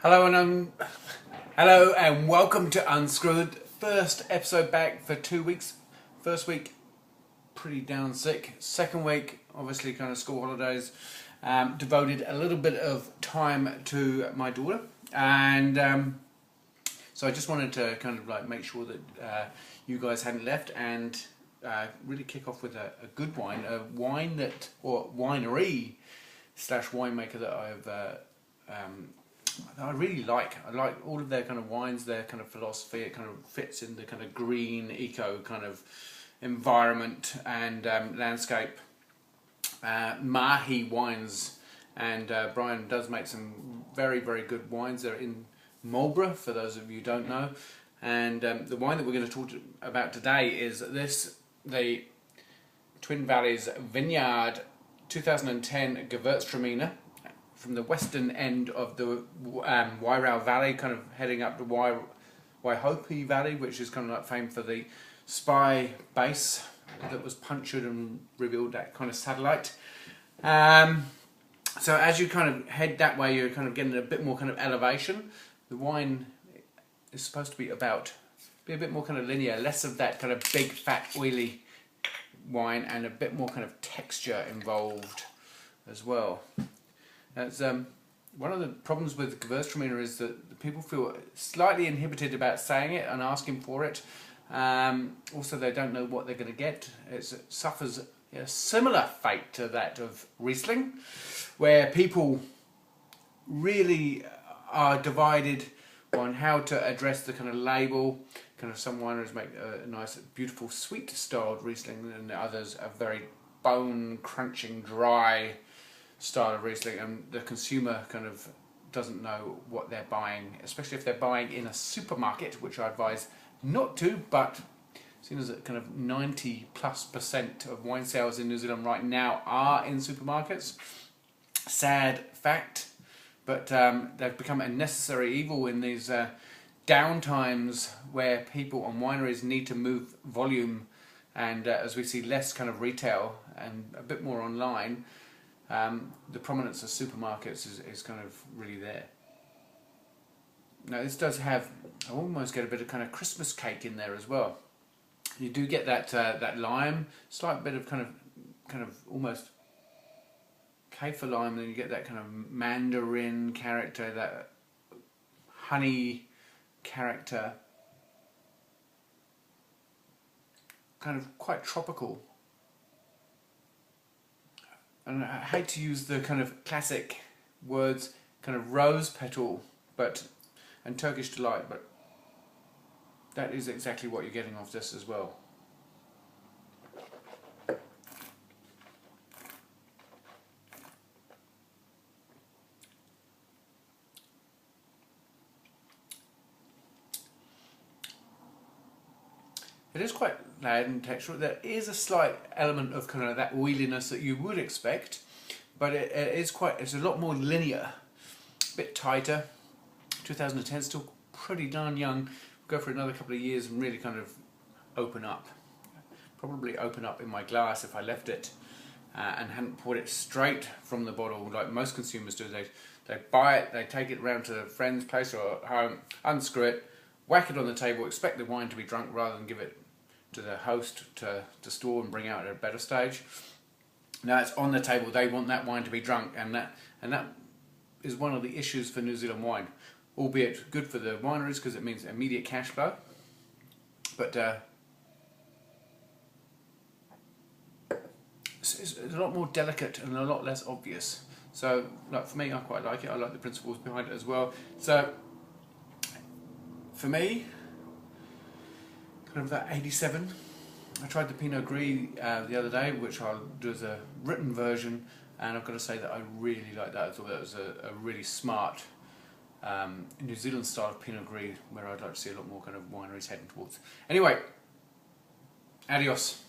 Hello and welcome to Unscrewed. First episode back for 2 weeks. First week, pretty down sick. Second week, obviously kind of school holidays. Devoted a little bit of time to my daughter, and so I just wanted to kind of like make sure that you guys hadn't left and really kick off with a good wine, a wine that, or winery slash winemaker that I really like. I like all of their kind of wines, their kind of philosophy. It kind of fits in the kind of green, eco kind of environment and landscape. Mahi wines, and Brian does make some very, very good wines. They're in Marlborough, for those of you who don't know. And the wine that we're going to talk about today is the Twin Valleys Vineyard 2010 Gewurztraminer, from the western end of the Wairau Valley, kind of heading up the Waihope Valley, which is kind of like famed for the spy base that was punctured and revealed that kind of satellite. So as you kind of head that way, you're kind of getting a bit more kind of elevation. The wine is supposed to be a bit more kind of linear, less of that kind of big, fat, oily wine, and a bit more kind of texture involved as well. That's one of the problems with Gewurztraminer is that people feel slightly inhibited about saying it and asking for it. Also, they don't know what they're going to get. It suffers a similar fate to that of Riesling, where people really are divided on how to address the kind of label. Kind of some wineries make a nice, beautiful, sweet-styled Riesling, and others are very bone-crunching, dry style of Riesling, and the consumer kind of doesn't know what they're buying, especially if they're buying in a supermarket, which I advise not to. But seeing as that kind of 90+% of wine sales in New Zealand right now are in supermarkets, sad fact, but they've become a necessary evil in these downtimes where people and wineries need to move volume, and as we see less kind of retail and a bit more online, the prominence of supermarkets is kind of really there. Now this does have, I almost get a bit of kind of Christmas cake in there as well. You do get that lime, slight bit of kind of almost kaffir lime, then you get that kind of mandarin character, that honey character, kind of quite tropical. And I hate to use the kind of classic words, kind of rose petal, and Turkish delight, but that is exactly what you're getting off this as well. It is quite loud and textural. There is a slight element of kind of that oiliness that you would expect, but it's a lot more linear, a bit tighter. 2010, still pretty darn young. Go for another couple of years and really kind of open up. Probably open up in my glass if I left it and hadn't poured it straight from the bottle like most consumers do. They buy it, they take it around to a friend's place or home, unscrew it, whack it on the table, expect the wine to be drunk rather than give it to the host to store and bring out at a better stage. Now it's on the table, they want that wine to be drunk, and that is one of the issues for New Zealand wine, albeit good for the wineries because it means immediate cash flow, but it's a lot more delicate and a lot less obvious. So like for me, I quite like it. I like the principles behind it as well. So for me, kind of that 87. I tried the Pinot Gris the other day, which I'll do as a written version, and I've got to say that I really like that. I thought that was a really smart New Zealand style of Pinot Gris, where I'd like to see a lot more kind of wineries heading towards. Anyway, adios.